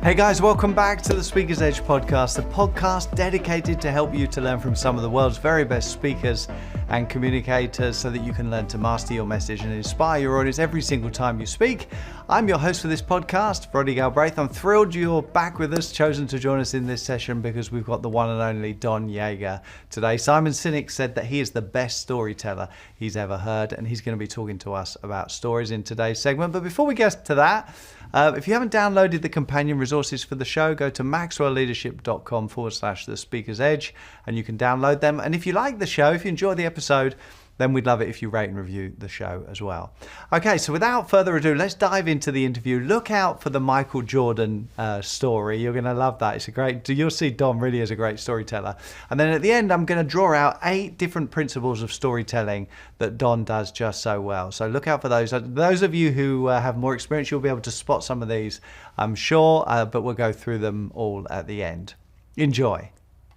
Hey guys, welcome back to the Speaker's Edge podcast, the podcast dedicated to help you to learn from some of the world's very best speakers and communicators so that you can learn to master your message and inspire your audience every single time you speak. I'm your host for this podcast, Roddy Galbraith. I'm thrilled you're back with us, chosen to join us in this session because we've got the one and only Don Yaeger today. Simon Sinek said that he is the best storyteller he's ever heard, and he's going to be talking to us about stories in today's segment. But before we get to that, if you haven't downloaded the companion resources for the show, go to maxwellleadership.com/the Speaker's Edge and you can download them. And if you like the show, if you enjoy the episode, then we'd love it if you rate and review the show as well. Okay, so without further ado, let's dive into the interview. Look out for the Michael Jordan story. You're going to love that. It's a great, you'll see Don really is a great storyteller. And then at the end, I'm going to draw out 8 different principles of storytelling that Don does just so well. So look out for those. Those of you who have more experience, you'll be able to spot some of these, I'm sure, but we'll go through them all at the end. Enjoy.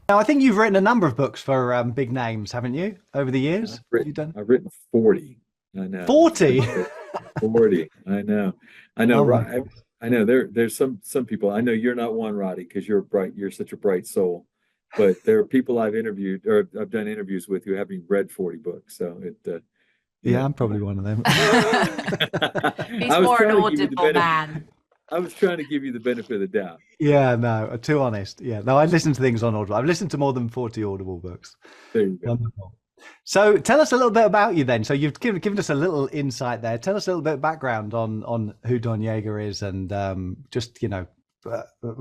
Now, I think you've written a number of books for big names, haven't you, over the years? I've written 40. I know. 40? 40. I know. I know. There's some people. I know you're not one, Roddy, because you're bright. You're such a bright soul. But there are people I've interviewed or I've done interviews with who haven't read 40 books. So yeah, I'm probably one of them. He's more an audible man. I was trying to give you the benefit of the doubt. Yeah, no, too honest. Yeah, no, I listen to things on Audible. I've listened to more than 40 Audible books. There you go. Wonderful. So tell us a little bit about you then. So you've given us a little insight there. Tell us a little bit of background on who Don Yaeger is and just, a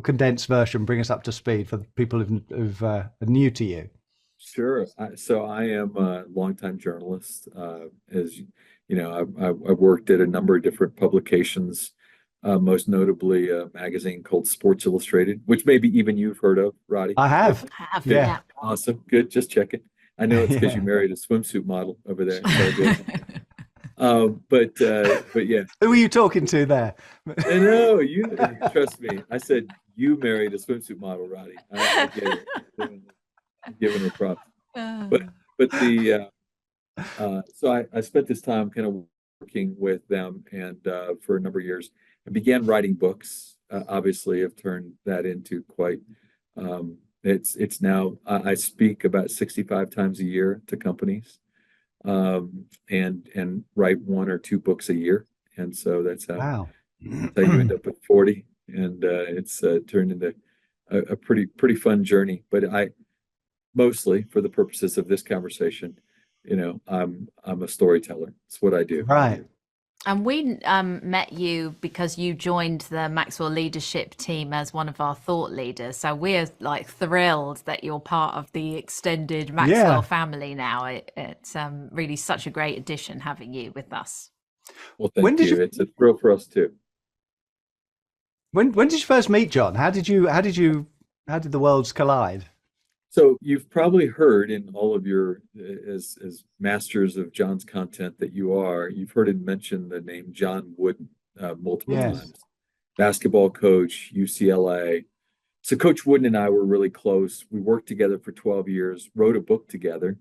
condensed version, bring us up to speed for the people who've are new to you. Sure. So I am a longtime journalist. As you know, I've worked at a number of different publications. Most notably a magazine called Sports Illustrated, which maybe even you've heard of, Roddy. I have. Yeah. Awesome. Good. Just checking. I know it's because you married a swimsuit model over there. So good. But yeah. Who are you talking to there? I know, you trust me. I said you married a swimsuit model, Roddy. I get it. I'm giving her props. But so I spent this time kind of working with them and for a number of years. I began writing books. Obviously, I've turned that into quite. It's now I speak about 65 times a year to companies, and write 1 or 2 books a year, and so that's how you end up with 40, and it's turned into a pretty fun journey. But I mostly, for the purposes of this conversation, I'm a storyteller. It's what I do. Right. And we met you because you joined the Maxwell Leadership Team as one of our thought leaders. So we're like thrilled that you're part of the extended Maxwell family now. It's really such a great addition having you with us. Well, thank you. It's a thrill for us too. When did you first meet John? How did the worlds collide? So you've probably heard in all of your, as masters of John's content that you've heard him mention the name John Wooden multiple times. Basketball coach, UCLA. So Coach Wooden and I were really close. We worked together for 12 years, wrote a book together.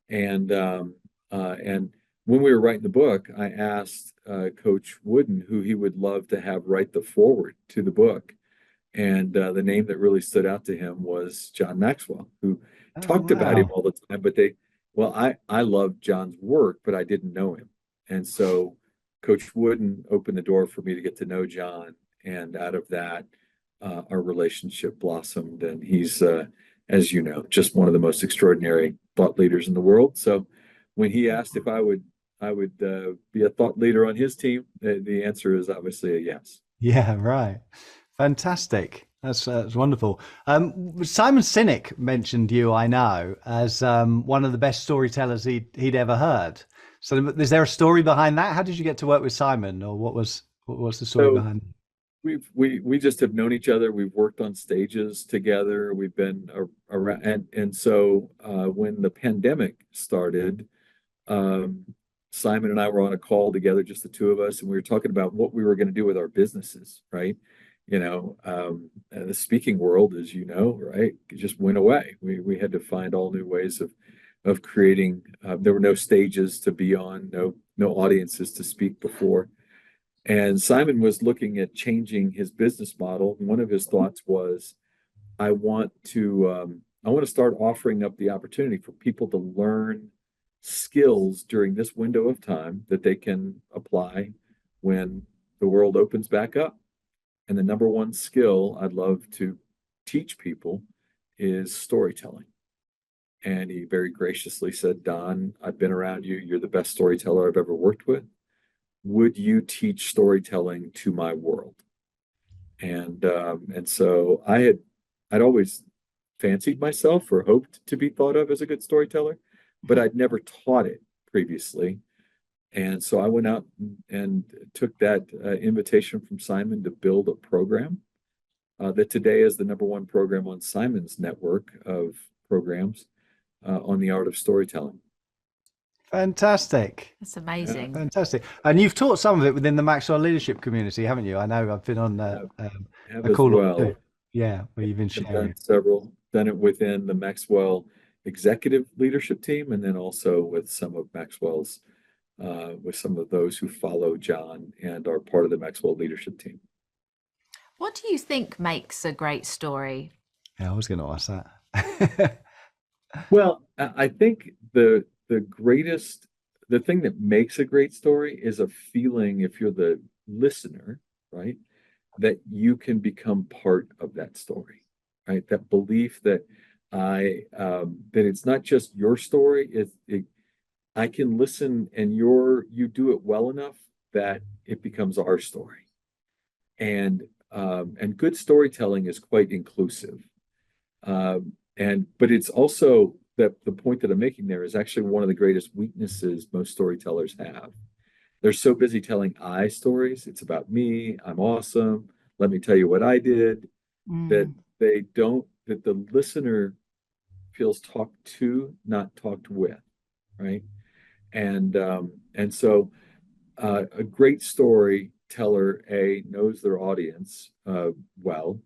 And when we were writing the book, I asked Coach Wooden who he would love to have write the foreword to the book. And the name that really stood out to him was John Maxwell, who talked about him all the time. But I loved John's work, but I didn't know him. And so Coach Wooden opened the door for me to get to know John. And out of that, our relationship blossomed. And he's, as you know, just one of the most extraordinary thought leaders in the world. So when he asked if I would be a thought leader on his team, the answer is obviously a yes. Yeah, right. Fantastic. That's wonderful. Simon Sinek mentioned you, I know, as one of the best storytellers he'd ever heard. So is there a story behind that? How did you get to work with Simon, or what was the story behind it? We just have known each other. We've worked on stages together. We've been around. And so when the pandemic started, Simon and I were on a call together, just the two of us, and we were talking about what we were going to do with our businesses, right? The speaking world, as you know, right, it just went away. We had to find all new ways of creating. There were no stages to be on, no audiences to speak before, And Simon was looking at changing his business model. One of his thoughts was, I want to start offering up the opportunity for people to learn skills during this window of time that they can apply when the world opens back up. And the number one skill I'd love to teach people is storytelling. And he very graciously said, Don, I've been around you. You're the best storyteller I've ever worked with. Would you teach storytelling to my world? And so I'd always fancied myself or hoped to be thought of as a good storyteller, but I'd never taught it previously. And so I went out and took that invitation from Simon to build a program that today is the number one program on Simon's network of programs on the art of storytelling. Fantastic. That's amazing. Fantastic. And you've taught some of it within the Maxwell Leadership community, haven't you? I know I've been on a call or two. Yeah, where you've been sharing. Done it within the Maxwell Executive Leadership Team, and then also with some of Maxwell's, with some of those who follow John and are part of the Maxwell Leadership Team. What do you think makes a great story? Yeah, I was going to ask that. Well, I think the thing that makes a great story is a feeling, if you're the listener, right, that you can become part of that story, right? That belief that that it's not just your story. I can listen, and you do it well enough that it becomes our story. And good storytelling is quite inclusive. But it's also the point that I'm making there is actually one of the greatest weaknesses most storytellers have. They're so busy telling I stories. It's about me. I'm awesome. Let me tell you what I did. That the listener feels talked to, not talked with, right? And so a great storyteller knows their audience well.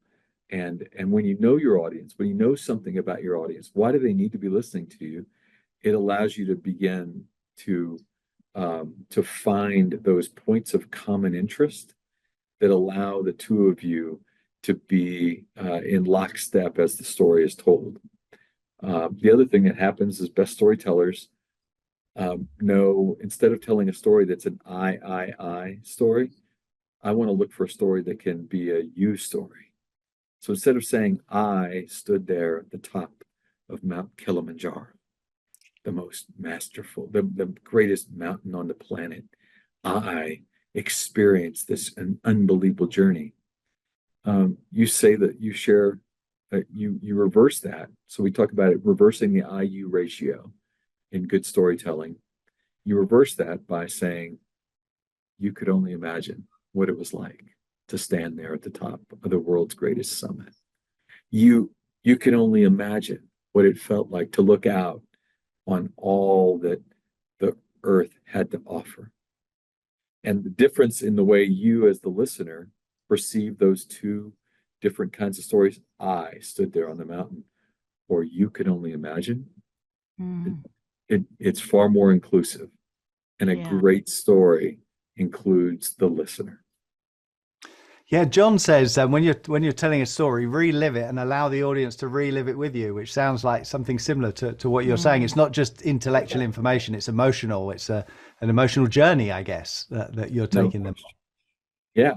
And when you know your audience, when you know something about your audience, why do they need to be listening to you? It allows you to begin to find those points of common interest that allow the two of you to be in lockstep as the story is told. The other thing that happens is best storytellers know, instead of telling a story that's an I story, I want to look for a story that can be a you story. So instead of saying I stood there at the top of Mount Kilimanjaro, the most masterful, the greatest mountain on the planet, I experienced an unbelievable journey. You say that you share, you reverse that. So we talk about it, reversing the I-U ratio in good storytelling. You reverse that by saying, you could only imagine what it was like to stand there at the top of the world's greatest summit. You can only imagine what it felt like to look out on all that the earth had to offer. And the difference in the way you as the listener perceive those two different kinds of stories, I stood there on the mountain, or you could only imagine, it's far more inclusive. And a great story includes the listener. Yeah, John says when you're telling a story, relive it and allow the audience to relive it with you, which sounds like something similar to what you're saying. It's not just intellectual information; it's emotional. It's an emotional journey, I guess, that you're taking them. Yeah,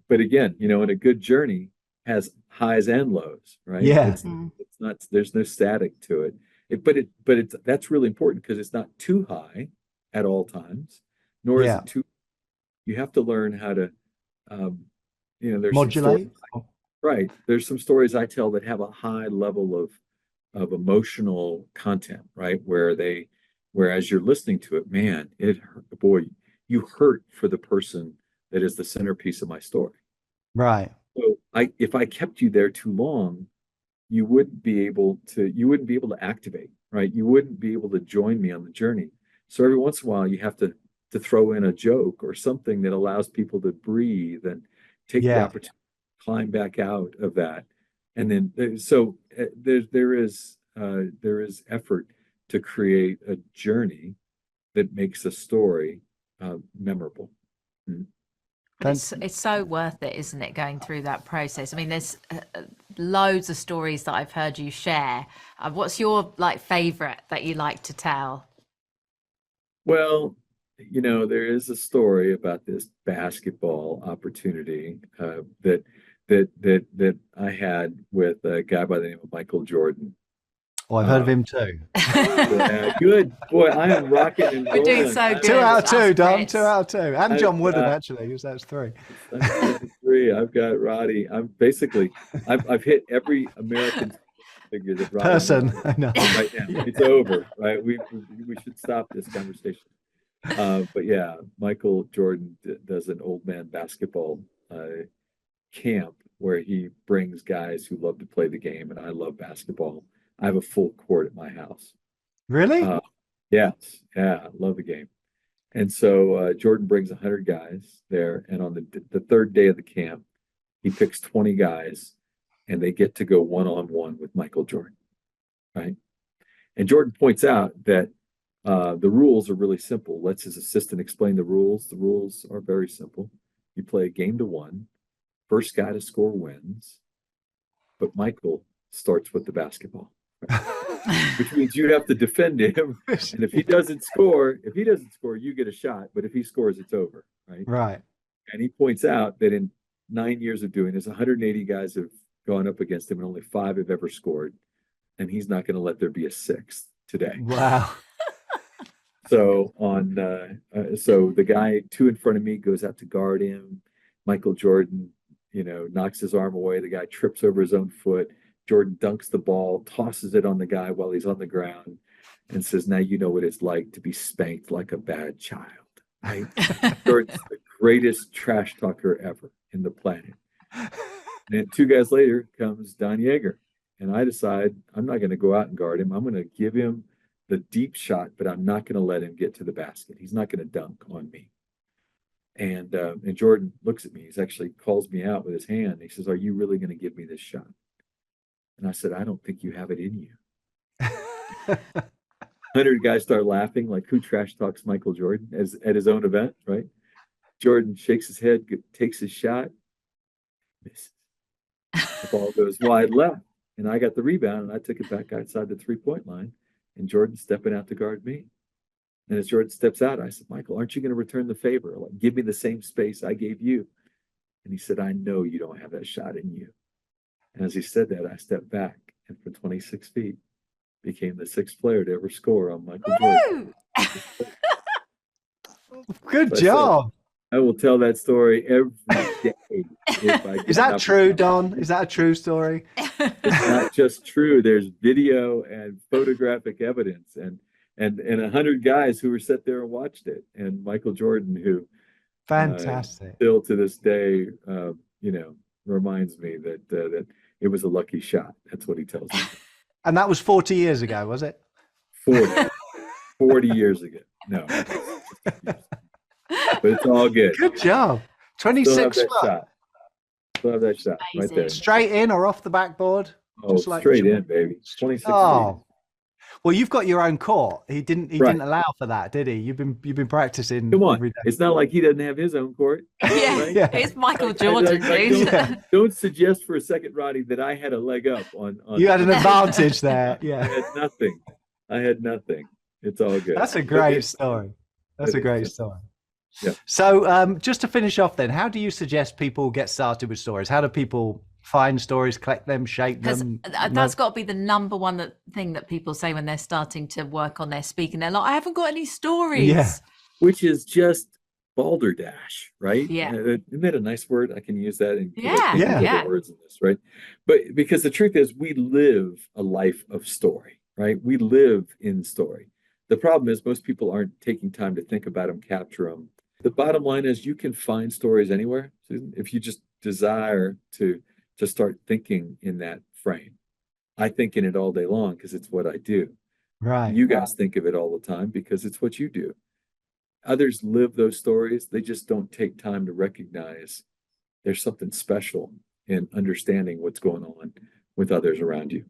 but again, and a good journey has highs and lows, right? Yeah, it's not. There's no static to it. That's really important because it's not too high at all times, nor is it too. You have to learn how to, there's modulate. Right. There's some stories I tell that have a high level of emotional content, right? Whereas you're listening to it, man, you hurt for the person that is the centerpiece of my story. Right. So if I kept you there too long, you wouldn't be able to activate, right? You wouldn't be able to join me on the journey. So every once in a while, you have to throw in a joke or something that allows people to breathe and take the opportunity to climb back out of that. And then there is effort to create a journey that makes a story memorable. Mhm. But it's so worth it, isn't it, going through that process? I mean, there's loads of stories that I've heard you share. What's your favorite that you like to tell? Well, there is a story about this basketball opportunity that I had with a guy by the name of Michael Jordan. Oh, I've heard of him too. Yeah, good. Boy, I am rocking and rolling. We're doing so good. 2 out of 2, Don. Brits. 2 out of 2. And John Wooden, actually. That's 3. That's 3. I've got Roddy. I've hit every American figure that Roddy Person. knows I know. right now. It's over, right? We should stop this conversation. But yeah, Michael Jordan does an old man basketball camp where he brings guys who love to play the game, and I love basketball. I have a full court at my house. Really? Yes. Yeah, I love the game. And so Jordan brings 100 guys there, and on the third day of the camp, he picks 20 guys, and they get to go one-on-one with Michael Jordan, right? And Jordan points out that the rules are really simple. Lets his assistant explain the rules. The rules are very simple. You play a game to 1. First guy to score wins. But Michael starts with the basketball, which means you have to defend him. And if he doesn't score, you get a shot. But if he scores, it's over, right? Right. And he points out that in 9 years of doing this, 180 guys have gone up against him, and only 5 have ever scored. And he's not going to let there be a 6th today. Wow. So so the guy 2 in front of me goes out to guard him. Michael Jordan, knocks his arm away. The guy trips over his own foot. Jordan dunks the ball, tosses it on the guy while he's on the ground, and says, "Now you know what it's like to be spanked like a bad child." Right? Jordan's the greatest trash talker ever in the planet. And then 2 guys later comes Don Yaeger, and I decide I'm not going to go out and guard him. I'm going to give him the deep shot, but I'm not going to let him get to the basket. He's not going to dunk on me. And Jordan looks at me. He actually calls me out with his hand. He says, "Are you really going to give me this shot?" And I said, "I don't think you have it in you." 100 guys start laughing, like, who trash talks Michael Jordan at his own event, right? Jordan shakes his head, takes his shot, misses. The ball goes wide left, and I got the rebound, and I took it back outside the 3-point line, and Jordan's stepping out to guard me. And as Jordan steps out, I said, "Michael, aren't you going to return the favor? Like, give me the same space I gave you." And he said, "I know you don't have that shot in you." And as he said that, I stepped back, and from 26 feet, became the 6th player to ever score on Michael Jordan. Good job. I will tell that story every day. Is that true, Don? Is that a true story? It's not just true. There's video and photographic evidence, and 100 guys who were sat there and watched it. And Michael Jordan, who fantastic, still to this day, reminds me that it was a lucky shot. That's what he tells me. And that was 40 years ago, was it? 40 years ago. No. But it's all good. Good job. 26 Still have that shot right there. Straight in or off the backboard? Oh, straight in, baby. 26 feet. Well, you've got your own court. He didn't allow for that, did he? You've been practicing. Come on. Every day. It's not like he doesn't have his own court. Yeah, right? yeah. It's Michael Jordan, dude. Don't suggest for a second, Roddy, that I had a leg up on you had an advantage there. Yeah. I had nothing. It's all good. That's a great story. That's a great story. Yeah. So just to finish off then, how do you suggest people get started with stories? How do people find stories, collect them, shape them? That's got to be the number one thing that people say when they're starting to work on their speaking. They're like, "I haven't got any stories." Yeah. Which is just balderdash, right? Yeah. Isn't that a nice word? I can use that in words in this, right? But because the truth is, we live a life of story, right? We live in story. The problem is most people aren't taking time to think about them, capture them. The bottom line is you can find stories anywhere, Susan, if you just desire to start thinking in that frame. I think in it all day long because it's what I do. Right. You guys think of it all the time because it's what you do. Others live those stories. They just don't take time to recognize there's something special in understanding what's going on with others around you.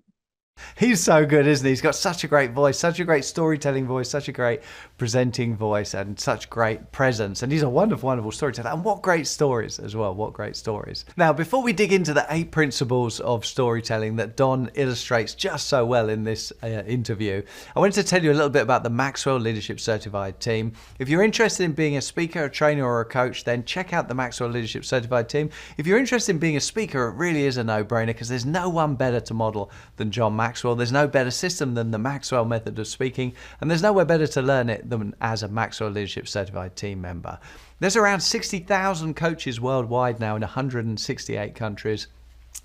He's so good, isn't he? He's got such a great voice, such a great storytelling voice, such a great presenting voice, and such great presence. And he's a wonderful, wonderful storyteller. And what great stories as well. What great stories. Now, before we dig into the 8 principles of storytelling that Don illustrates just so well in this interview, I wanted to tell you a little bit about the Maxwell Leadership Certified Team. If you're interested in being a speaker, a trainer, or a coach, then check out the Maxwell Leadership Certified Team. If you're interested in being a speaker, it really is a no-brainer because there's no one better to model than John Maxwell. There's no better system than the Maxwell method of speaking, and there's nowhere better to learn it than as a Maxwell Leadership Certified Team member. There's around 60,000 coaches worldwide now in 168 countries.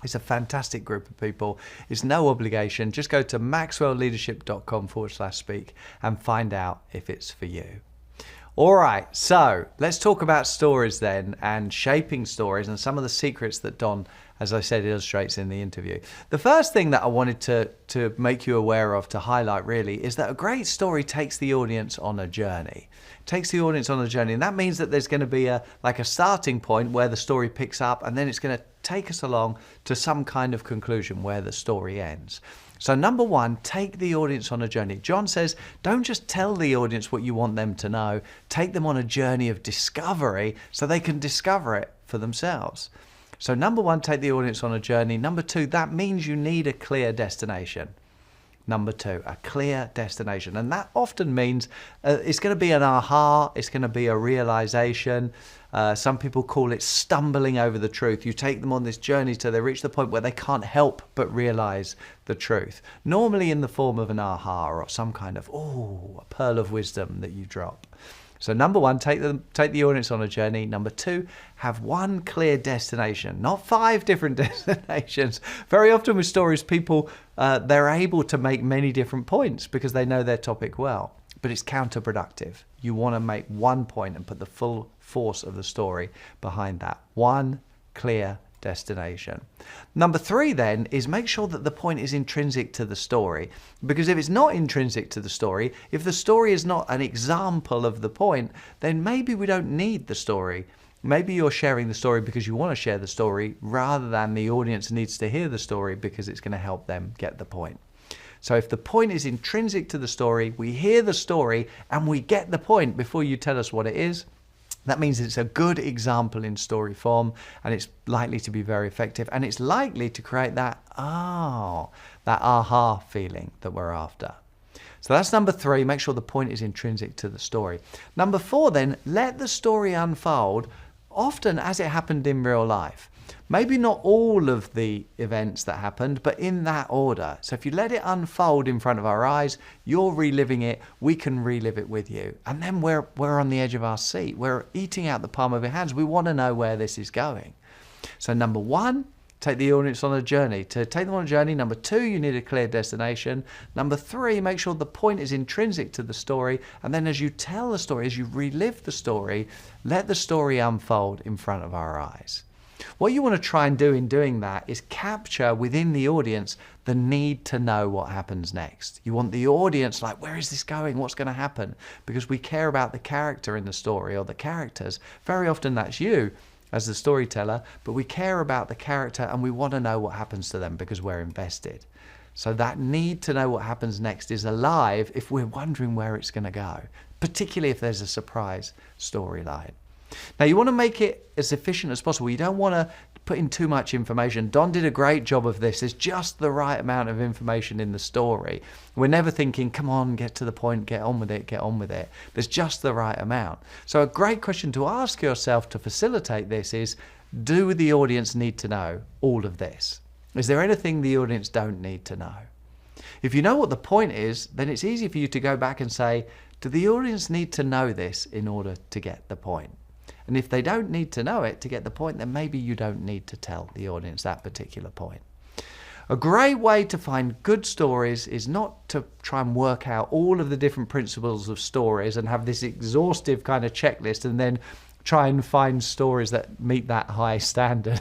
It's a fantastic group of people. It's no obligation. Just go to maxwellleadership.com/speak and find out if it's for you. All right, so let's talk about stories then, and shaping stories, and some of the secrets that Don, as I said, illustrates in the interview. The first thing that I wanted to make you aware of, to highlight really, is that a great story takes the audience on a journey. Takes the audience on a journey, and that means that there's going to be a starting point where the story picks up, and then it's going to take us along to some kind of conclusion where the story ends. So number one, take the audience on a journey. John says, don't just tell the audience what you want them to know. Take them on a journey of discovery so they can discover it for themselves. So number one, take the audience on a journey. Number two, that means you need a clear destination. Number two, a clear destination. And that often means it's going to be an aha, it's going to be a realization. Some people call it stumbling over the truth. You take them on this journey till they reach the point where they can't help but realize the truth. Normally in the form of an aha or some kind of, a pearl of wisdom that you drop. So number one, take the audience on a journey. Number two, have one clear destination, not 5 different destinations. Very often with stories, people, they're able to make many different points because they know their topic well, but it's counterproductive. You want to make one point and put the full force of the story behind that. One clear destination. Number 3 then is make sure that the point is intrinsic to the story, because if it's not intrinsic to the story, if the story is not an example of the point, then maybe we don't need the story. Maybe you're sharing the story because you want to share the story rather than the audience needs to hear the story because it's going to help them get the point. So if the point is intrinsic to the story, we hear the story and we get the point before you tell us what it is, that means it's a good example in story form, and it's likely to be very effective, and it's likely to create that aha feeling that we're after. So that's number 3, make sure the point is intrinsic to the story. Number 4 then, let the story unfold often as it happened in real life. Maybe not all of the events that happened, but in that order. So if you let it unfold in front of our eyes, you're reliving it, we can relive it with you. And then we're on the edge of our seat. We're eating out the palm of our hands. We want to know where this is going. So number 1, take the audience on a journey. To take them on a journey, number 2, you need a clear destination. Number 3, make sure the point is intrinsic to the story. And then as you tell the story, as you relive the story, let the story unfold in front of our eyes. What you want to try and do in doing that is capture within the audience the need to know what happens next. You want the audience like, where is this going? What's going to happen? Because we care about the character in the story or the characters. Very often that's you as the storyteller, but we care about the character and we want to know what happens to them because we're invested. So that need to know what happens next is alive if we're wondering where it's going to go, particularly if there's a surprise storyline. Now you want to make it as efficient as possible. You don't want to put in too much information. Don did a great job of this. There's just the right amount of information in the story. We're never thinking, come on, get to the point, get on with it, get on with it. There's just the right amount. So a great question to ask yourself to facilitate this is, do the audience need to know all of this? Is there anything the audience don't need to know? If you know what the point is, then it's easy for you to go back and say, do the audience need to know this in order to get the point? And if they don't need to know it to get the point, then maybe you don't need to tell the audience that particular point. A great way to find good stories is not to try and work out all of the different principles of stories and have this exhaustive kind of checklist and then try and find stories that meet that high standard.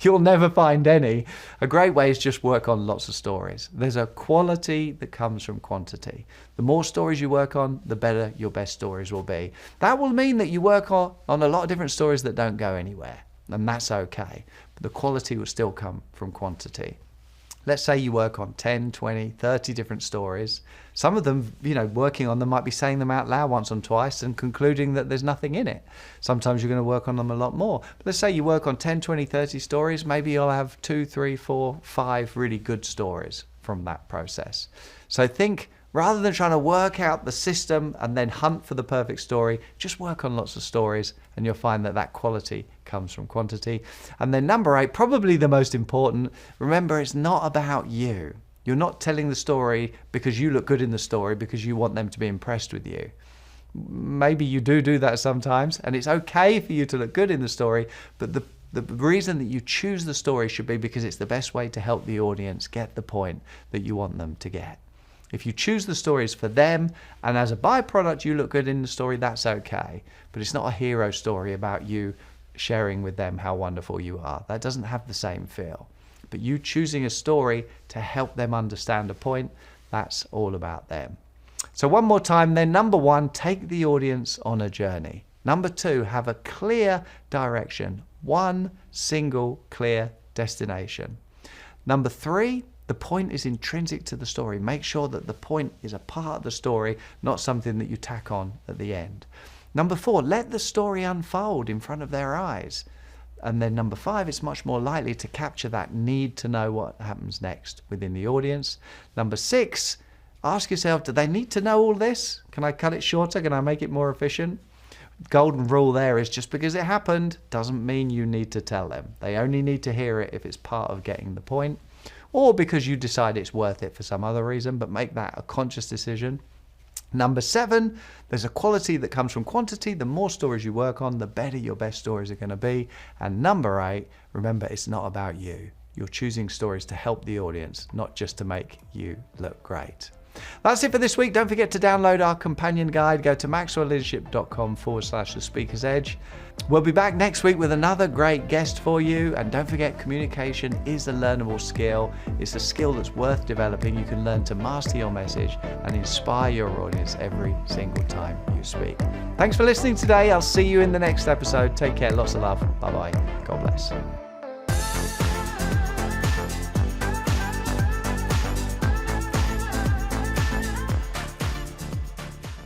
You'll never find any. A great way is just work on lots of stories. There's a quality that comes from quantity. The more stories you work on, the better your best stories will be. That will mean that you work on a lot of different stories that don't go anywhere, and that's okay. But the quality will still come from quantity. Let's say you work on 10, 20, 30 different stories. Some of them, working on them might be saying them out loud once or twice and concluding that there's nothing in it. Sometimes you're going to work on them a lot more. But let's say you work on 10, 20, 30 stories. Maybe you'll have 2, 3, 4, 5 really good stories from that process. So think, rather than trying to work out the system and then hunt for the perfect story, just work on lots of stories and you'll find that quality comes from quantity. And then number 8, probably the most important, remember, it's not about you. You're not telling the story because you look good in the story because you want them to be impressed with you. Maybe you do that sometimes, and it's okay for you to look good in the story, but the reason that you choose the story should be because it's the best way to help the audience get the point that you want them to get. If you choose the stories for them and as a byproduct you look good in the story, that's okay. But it's not a hero story about you sharing with them how wonderful you are. That doesn't have the same feel. But you choosing a story to help them understand a point, that's all about them. So one more time then, number 1, take the audience on a journey. Number 2, have a clear direction. One single clear destination. Number 3, the point is intrinsic to the story. Make sure that the point is a part of the story, not something that you tack on at the end. Number 4, let the story unfold in front of their eyes. And then number 5, it's much more likely to capture that need to know what happens next within the audience. Number 6, ask yourself, do they need to know all this? Can I cut it shorter? Can I make it more efficient? Golden rule there is just because it happened doesn't mean you need to tell them. They only need to hear it if it's part of getting the point, or because you decide it's worth it for some other reason, but make that a conscious decision. Number 7, there's a quality that comes from quantity. The more stories you work on, the better your best stories are going to be. And number 8, remember, it's not about you. You're choosing stories to help the audience, not just to make you look great. That's it for this week. Don't forget to download our companion guide. Go to maxwellleadership.com/The Speaker's Edge. We'll be back next week with another great guest for you. And don't forget, communication is a learnable skill. It's a skill that's worth developing. You can learn to master your message and inspire your audience every single time you speak. Thanks for listening today. I'll see you in the next episode. Take care. Lots of love. Bye-bye. God bless.